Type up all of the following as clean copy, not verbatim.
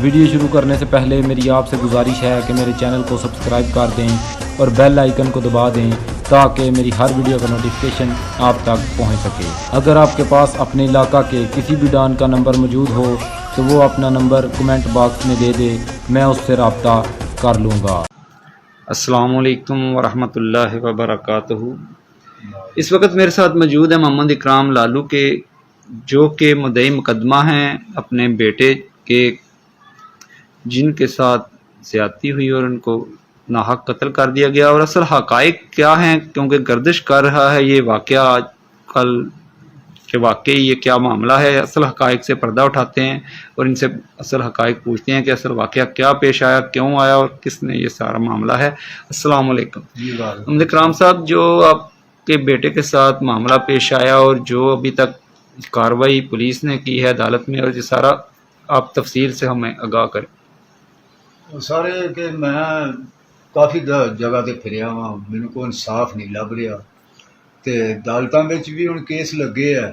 Video शुरू करने से पहले मेरी आपसे गुजारिश है कि मेरे चैनल को सब्सक्राइब कर दें और बेल आइकन को दबा दें ताकि मेरी हर वीडियो का नोटिफिकेशन आप तक पहुंच सके। अगर आपके पास अपने इलाका के किसी भी डॉन का नंबर मौजूद हो तो वो अपना नंबर कमेंट बॉक्स में दे दे, मैं उससे रब्ता कर लूँगा। अस्सलाम वालेकुम वरहमतुल्लाहि वबरकातुहू। इस वक्त मेरे साथ मौजूद है मोहम्मद इकराम लालू के, जो कि मुद्दई मुकदमा हैं अपने बेटे के, जिनके साथ ज़्यादती हुई और उनको नाहक कत्ल कर दिया गया। और असल हक़ाइक़ क्या हैं, क्योंकि गर्दिश कर रहा है ये वाक़या आज कल कि वाकई ये क्या मामला है। असल हक़ाइक़ से पर्दा उठाते हैं और इनसे असल हक़ाइक़ पूछते हैं कि असल वाक़या क्या पेश आया, क्यों आया और किसने ये सारा मामला है। अस्सलाम वालेकुम मोहम्मद इकराम साहब, जो आपके बेटे के साथ मामला पेश आया और जो अभी तक कार्रवाई पुलिस ने की है अदालत में, और ये सारा आप तफसील से हमें आगाह करें। सारे कि मैं काफ़ी जगह ते फिरिया वा, मैनू कोई इंसाफ नहीं लभ रहा। तो अदालतों में भी हुण केस लगे है,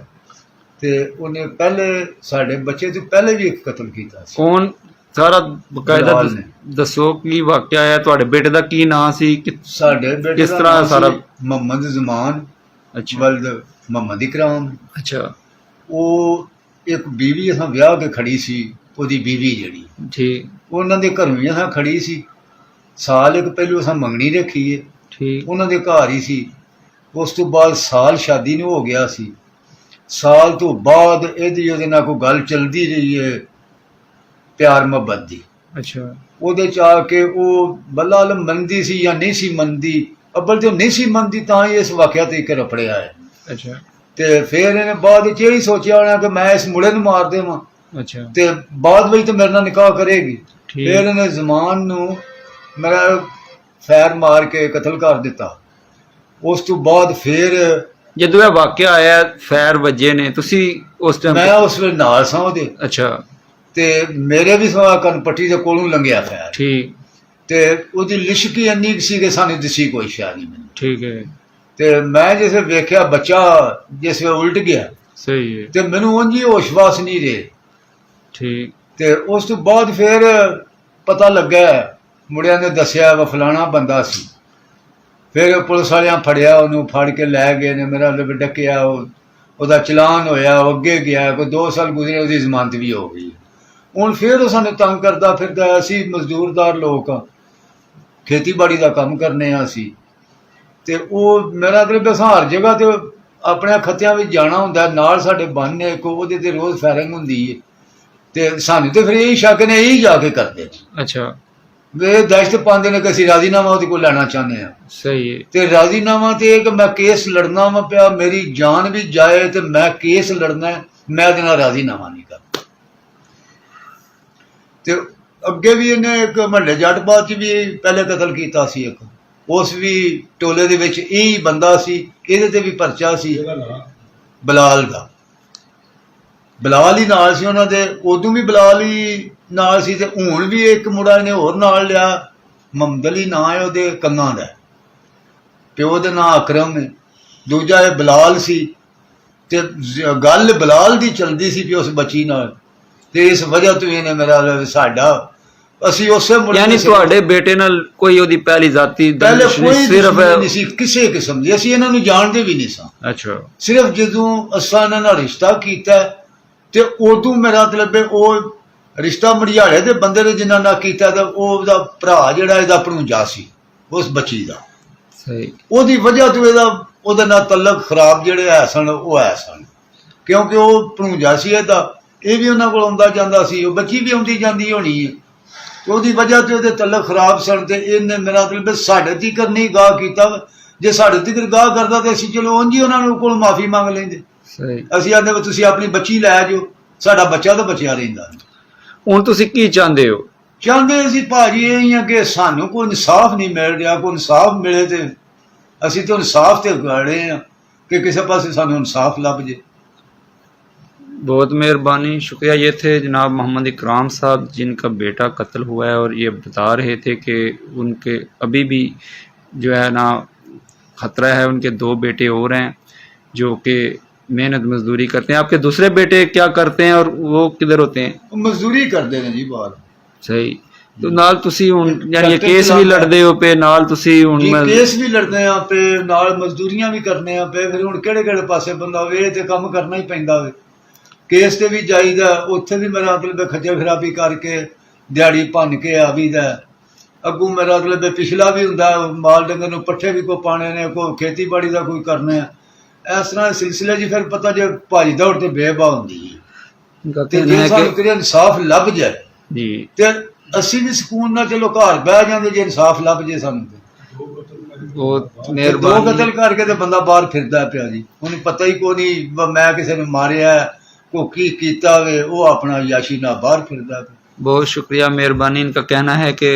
तो उन्हें पहले साढ़े बच्चे तो पहले भी एक कतल किया। कौन सारा बकायदा दसो की वाकया है, तुहाडे बेटे दा की नाम सी, साढ़े बेटे किस तरह सारा? मोहम्मद ज़मान, अच्छा, वल्द मोहम्मद इकराम। अच्छा, वो एक बीवी असां विआह के खड़ी सी, ओदी बीवी जड़ी ठीक, उन्हां दे घरों ही असां खड़ी सी। साल एक पहलू असां मंगनी रखी है, ठीक, उन्हां दे घर ही सी। उस तो बाद साल शादी नूं हो गया सी। साल तो बाद इहदी उहदे नाल कोई गल चलदी रही है प्यार मुहब्बत दी। अच्छा, ਉਹਦੇ ਚ ਆ ਕੇ ਉਹ ਬੱਲਾ ਆਲਮ ਮੰਨਦੀ ਸੀ ਜਾਂ ਨਹੀਂ ਸੀ ਮੰਨਦੀ। ਅੱਬਲ ਤੇ ਨਹੀਂ ਸੀ ਮੰਨਦੀ ਤਾਂ ਹੀ ਇਸ ਵਾਕਿਆ ਤੇ ਇੱਕ ਰਪੜਿਆ ਹੈ। अच्छा, ਤੇ ਫਿਰ ਇਹਨੇ ਬਾਅਦ ਵਿੱਚ ਇਹ ਸੋਚਿਆ ਹੋਣਾ ਕਿ ਮੈਂ ਇਸ ਮੁੰਡੇ ਨੂੰ ਮਾਰ ਦੇਵਾਂ, अच्छा, ਤੇ ਬਾਅਦ ਵਿੱਚ ਤੇ ਮੇਰੇ ਨਾਲ ਨਿਕਾਹ ਕਰੇਗੀ। ठीक, ਫਿਰ ਇਹਨੇ ਜ਼ਮਾਨ ਨੂੰ ਮੇਰਾ ਫੈਰ ਮਾਰ ਕੇ ਕਤਲ ਕਰ ਦਿੱਤਾ। ਉਸ ਤੋਂ ਬਾਅਦ ਫਿਰ ਜਦੋਂ ਇਹ ਵਾਕਿਆ ਆਇਆ ਫੈਰ ਵੱਜੇ ਨੇ, ਤੁਸੀਂ ਉਸ ਟਾਈਮ? ਮੈਂ ਉਸ ਵੇਲੇ ਨਾਲ ਸਾਂ ਉਹਦੇ, ਅੱਛਾ, ਤੇ ਮੇਰੇ ਵੀ ਸਵਾ ਕਨਪੱਟੀ ਦੇ ਕੋਲੋਂ ਲੰਘਿਆ ਫੈਰ। ਠੀਕ, ਤੇ ਉਹਦੀ ਲਿਸ਼ਕੀ ਇੰਨੀ ਕੁ ਸੀ ਕਿ ਸਾਨੂੰ ਦਿਸੀ ਕੋਈ ਸ਼ੈ ਨਹੀਂ ਮੈਨੂੰ। ਠੀਕ ਹੈ, ਤੇ ਮੈਂ ਜਿਸ ਵੇਖਿਆ ਬੱਚਾ ਜਿਸ ਵੇ ਉਲਟ ਗਿਆ, ਸਹੀ ਹੈ, ਤੇ ਮੈਨੂੰ ਉਂਝ ਹੀ ਹੋਸ਼-ਵਾਸ ਨਹੀਂ ਰਹੇ। ਠੀਕ, ਤੇ ਉਸ ਤੋਂ ਬਾਅਦ ਫਿਰ ਪਤਾ ਲੱਗਾ, ਮੁੰਡਿਆਂ ਨੇ ਦੱਸਿਆ ਵਾ ਫਲਾਣਾ ਬੰਦਾ ਸੀ। ਫਿਰ ਪੁਲਿਸ ਵਾਲਿਆਂ ਫੜਿਆ, ਉਹਨੂੰ ਫੜ ਕੇ ਲੈ ਗਏ ਨੇ, ਮੇਰਾ ਡੱਕਿਆ, ਉਹਦਾ ਚਲਾਨ ਹੋਇਆ, ਉਹ ਅੱਗੇ ਗਿਆ, ਕੋਈ 2 ਸਾਲ ਗੁਜ਼ਰੇ, ਉਹਦੀ ਜ਼ਮਾਨਤ ਵੀ ਹੋ ਗਈ। ਹੁਣ ਫਿਰ ਉਹ ਸਾਨੂੰ ਤੰਗ ਕਰਦਾ ਫਿਰਦਾ। ਅਸੀਂ ਮਜ਼ਦੂਰਦਾਰ ਲੋਕ ਹਾਂ, ਖੇਤੀਬਾੜੀ ਦਾ ਕੰਮ ਕਰਨੇ ਹਾਂ ਅਸੀਂ, ਤੇ ਉਹ ਮੇਰਾ ਅਗਰ ਅਸਾਂ ਹਰ ਜਗ੍ਹਾ ਤੇ ਆਪਣੇ ਖੱਤਿਆਂ ਵਿੱਚ ਜਾਣਾ ਹੁੰਦਾ, ਨਾਲ ਸਾਡੇ ਬੰਨ ਨੇ ਇੱਕ, ਉਹਦੇ ਤੇ ਰੋਜ਼ ਫਾਇਰਿੰਗ ਹੁੰਦੀ ਹੈ। ਤੇ ਸਾਨੂੰ ਤੇ ਫਿਰ ਇਹੀ ਸ਼ੱਕ ਨੇ, ਇਹੀ ਜਾ ਕੇ ਕਰਦੇ ਅੱਛਾ, ਵੇ ਦਹਿਸ਼ਤ ਪਾਉਂਦੇ ਨੇ ਕਿ ਅਸੀਂ ਰਾਜ਼ੀਨਾਮਾ ਉਹਦੇ ਕੋਲ ਲੈਣਾ ਚਾਹੁੰਦੇ ਹਾਂ। ਸਹੀ ਹੈ, ਤੇ ਰਾਜ਼ੀਨਾਮਾ ਤੇ ਇਹ ਕਿ ਮੈਂ ਕੇਸ ਲੜਨਾ ਵਾ ਪਿਆ, ਮੇਰੀ ਜਾਨ ਵੀ ਜਾਏ ਤੇ ਮੈਂ ਕੇਸ ਲੜਨਾ, ਮੈਂ ਉਹਦੇ ਨਾਲ ਰਾਜ਼ੀਨਾਮਾ ਨਹੀਂ ਕਰਦਾ। ਤੇ ਅੱਗੇ ਵੀ ਇਹਨੇ ਇੱਕ ਮਹੱਲੇ ਜੱਟਬਾਦ 'ਚ ਵੀ ਪਹਿਲੇ ਕਤਲ ਕੀਤਾ ਸੀ ਇੱਕ, ਉਸ ਵੀ ਟੋਲੇ ਦੇ ਵਿੱਚ ਇਹੀ ਬੰਦਾ ਸੀ, ਇਹਦੇ ਤੇ ਵੀ ਪਰਚਾ ਸੀ ਬਲਾਲ ਦਾ। ਬਲਾਲ ਹੀ ਨਾਲ ਸੀ ਉਹਨਾਂ ਦੇ, ਉਦੋਂ ਵੀ ਬਲਾਲ ਹੀ ਨਾਲ ਸੀ, ਤੇ ਹੁਣ ਵੀ ਇੱਕ ਮੁੰਡਾ ਇਹਨੇ ਹੋਰ ਨਾਲ ਲਿਆ, ਮੁਹੰਮਦ ਅਲੀ ਨਾਂ ਹੈ ਉਹਦੇ, ਕੰਨਾਂ ਦਾ, ਪਿਓ ਦਾ ਨਾਂ ਅਕਰਮ ਹੈ, ਦੂਜਾ ਇਹ ਬਲਾਲ ਸੀ। ਤੇ ਗੱਲ ਬਲਾਲ ਦੀ ਚਲਦੀ ਸੀ ਵੀ ਉਸ ਬੱਚੀ ਨਾਲ, ਤੇ ਇਸ ਵਜ੍ਹਾ ਤੋਂ ਇਹਨੇ ਮੇਰਾ ਸਾਡਾ, ਅਸੀਂ ਉਸੇ ਮੁੰਡੇ, ਯਾਨੀ ਤੁਹਾਡੇ ਬੇਟੇ ਨਾਲ ਕੋਈ ਉਹਦੀ ਪਹਿਲੀ ਜ਼ਾਤੀ ਪਹਿਲੇ ਕੋਈ ਸਿਰਫ ਨਹੀਂ ਸੀ ਕਿਸੇ ਕਿਸਮ ਦੀ, ਅਸੀਂ ਇਹਨਾਂ ਨੂੰ ਜਾਣਦੇ ਵੀ ਨਹੀਂ ਸਾਂ। ਅੱਛਾ, ਸਿਰਫ ਜਦੋਂ ਅਸਾਂ ਇਹਨਾਂ ਨਾਲ ਰਿਸ਼ਤਾ ਕੀਤਾ ਤੇ ਉਦੋਂ ਮੇਰਾ ਮਤਲਬ ਉਹ ਰਿਸ਼ਤਾ ਮੜਿਆਲੇ ਦੇ ਬੰਦੇ ਨੇ ਜਿਨ੍ਹਾਂ ਨਾਲ ਕੀਤਾ, ਤੇ ਉਹਦਾ ਭਰਾ ਜਿਹੜਾ ਇਹਦਾ ਭਣੂਜਾ ਸੀ ਉਸ ਬੱਚੀ ਦਾ, ਸਹੀ, ਉਹਦੀ ਵਜ੍ਹਾ ਤੋਂ ਉਹਦੇ ਨਾਲ ਤਲਕ ਖਰਾਬ ਜਿਹੜੇ ਹੈ ਸਨ, ਉਹ ਹੈ ਸਨ, ਕਿਉਂਕਿ ਉਹ ਭਣੂਜਾ ਸੀ ਇਹਦਾ, ਇਹ ਵੀ ਉਹਨਾਂ ਕੋਲ ਆਉਂਦਾ ਜਾਂਦਾ ਸੀ, ਉਹ ਬੱਚੀ ਵੀ ਆਉਂਦੀ ਜਾਂਦੀ ਹੋਣੀ ਹੈ, ਉਹਦੀ ਵਜ੍ਹਾ ਤੋਂ ਉਹਦੇ ਤਲਕ ਖਰਾਬ ਸਨ। ਤੇ ਇਹਨੇ ਮੇਰਾ ਮਤਲਬ ਸਾਡੇ ਤੀਕਰ ਨਹੀਂ ਗਾਹ ਕੀਤਾ, ਜੇ ਸਾਡੇ ਤੀਕਰ ਗਾਹ ਕਰਦਾ ਤੇ ਅਸੀਂ ਚਲੋ ਉਂਝ ਹੀ ਉਹਨਾਂ ਨੂੰ ਕੋਲ ਮਾਫੀ ਮੰਗ ਲੈਂਦੇ। ਸਹੀ, ਅਸੀਂ ਆਂਦੇ ਤੁਸੀਂ ਆਪਣੀ ਬੱਚੀ ਲੈ ਜਾਓ, ਸਾਡਾ ਬੱਚਾ ਤਾਂ ਬਚਿਆ ਰਹਿੰਦਾ। ਹੁਣ ਤੁਸੀਂ ਕੀ ਚਾਹੁੰਦੇ ਹੋ? ਚਾਹੁੰਦੇ ਅਸੀਂ ਭਾਜੀ ਇਹ ਹੀ ਆ ਕਿ ਸਾਨੂੰ ਕੋਈ ਇਨਸਾਫ ਨਹੀਂ ਮਿਲ ਰਿਹਾ, ਕੋਈ ਇਨਸਾਫ ਮਿਲੇ ਤੇ ਅਸੀਂ ਤਾਂ ਇਨਸਾਫ ਤੇ ਗੜੇ ਆ کہ کسی پاس سانو انصاف لب جائے. بہت مہربانی، شکریہ. یہ تھے جناب محمد اکرام صاحب جن کا بیٹا قتل ہوا ہے، اور یہ بتا رہے تھے کہ ان کے ابھی بھی جو ہے نا خطرہ ہے. ان کے 2 بیٹے اور ہیں جو کہ محنت مزدوری کرتے ہیں. آپ کے دوسرے بیٹے کیا کرتے ہیں اور وہ کدھر ہوتے ہیں؟ مزدوری کرتے ہیں جی باہر. ਸਹੀ ਤੇ ਨਾਲ ਤੁਸੀਂ ਹੁਣ ਯਾਨੀ ਇਹ ਡਾਕਟਰ ਕੇਸ ਵੀ ਚਲਾਉਂਦਾ। ਲੜਦੇ ਹੋ ਪਏ ਨਾਲ ਤੁਸੀਂ ਹੁਣ ਜੀ ਕੇਸ ਵੀ ਲੜਦੇ ਆ ਪਏ, ਨਾਲ ਮਜ਼ਦੂਰੀਆਂ ਵੀ ਕਰਨੇ ਆ ਪਏ, ਫਿਰ ਹੁਣ ਕਿਹੜੇ ਕਿਹੜੇ ਪਾਸੇ ਬੰਦਾ ਹੋਵੇ, ਇਹ ਤੇ ਕੰਮ ਕਰਨਾ ਹੀ ਪੈਂਦਾ ਵੇ। ਕੇਸ ਤੇ ਵੀ ਜਾਈਦਾ, ਉੱਥੇ ਵੀ ਮੇਰਾ ਮਤਲਬ ਖੱਜਲ ਖਰਾਬੀ ਕਰਕੇ ਦਿਹਾੜੀ ਭੰਨ ਕੇ ਆਵੀਦਾ। ਅੱਗੋਂ ਮੇਰਾ ਮਤਲਬ ਪਿਛਲਾ ਵੀ ਹੁੰਦਾ, ਮਾਲ ਡੰਗਰ ਨੂੰ ਪੱਠੇ ਵੀ ਕੋ ਪਾਣੇ ਨੇ, ਕੋਈ ਖੇਤੀਬਾੜੀ ਦਾ ਕੋਈ ਕਰਨਾ ਹੈ। ਇਸ ਤਰ੍ਹਾਂ ਦੇ ਸਿਲਸਿਲੇ 'ਚ ਫਿਰ ਪਤਾ ਜੇ ਭਾਜੀ ਦੌੜ ਤੇ ਬੇਬਾ ਹੁੰਦੀ ਹੈ। ਤੇ ਜੇ ਸਾਨੂੰ ਕਿਤੇ ਇਨਸਾਫ ਲੱਭ ਜਾਏ ਜੀ ਤੇ ਅਸੀਂ ਵੀ ਸਕੂਨ ਨਾਲ ਚਲੋ ਘਰ ਬਹਿ ਜਾਂਦੇ ਜੇ ਇਨਸਾਫ ਲੱਭ ਜੇ ਸਾਨੂੰ ਤੇ। ਬਹੁਤ ਦੋ ਮਿਹਰਬਾਨੀ ਕਤਲ ਕਰਕੇ ਤੇ ਬੰਦਾ ਬਾਹਰ ਫਿਰਦਾ ਪਿਆ ਜੀ, ਉਹਨੂੰ ਪਤਾ ਹੀ ਕੋਈ ਨਹੀਂ ਮੈਂ ਕਿਸੇ ਨੂੰ ਮਾਰਿਆ ਕੋ ਕੀ ਕੀਤਾ ਵੇ, ਉਹ ਆਪਣਾ ਯਾਸ਼ੀ ਨਾਲ ਬਾਹਰ ਫਿਰਦਾ ਪਿਆ। بہت شکریہ مہربانی ان کا کہنا ہے کہ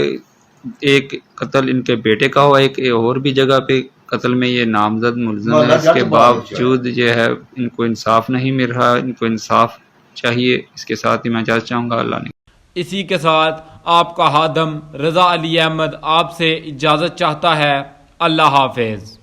ایک قتل ان کے بیٹے کا ہوا، ایک اور بھی جگہ پہ قتل میں یہ نامزد ملزم ہے، اس کے باوجود جو ہے ان کو انصاف نہیں مل رہا، ان کو انصاف چاہیے۔ اس کے ساتھ ہی میں اجازت چاہوں گا، اللہ نے اسی کے ساتھ آپ کا خادم رضا علی احمد آپ سے اجازت چاہتا ہے۔ اللہ حافظ۔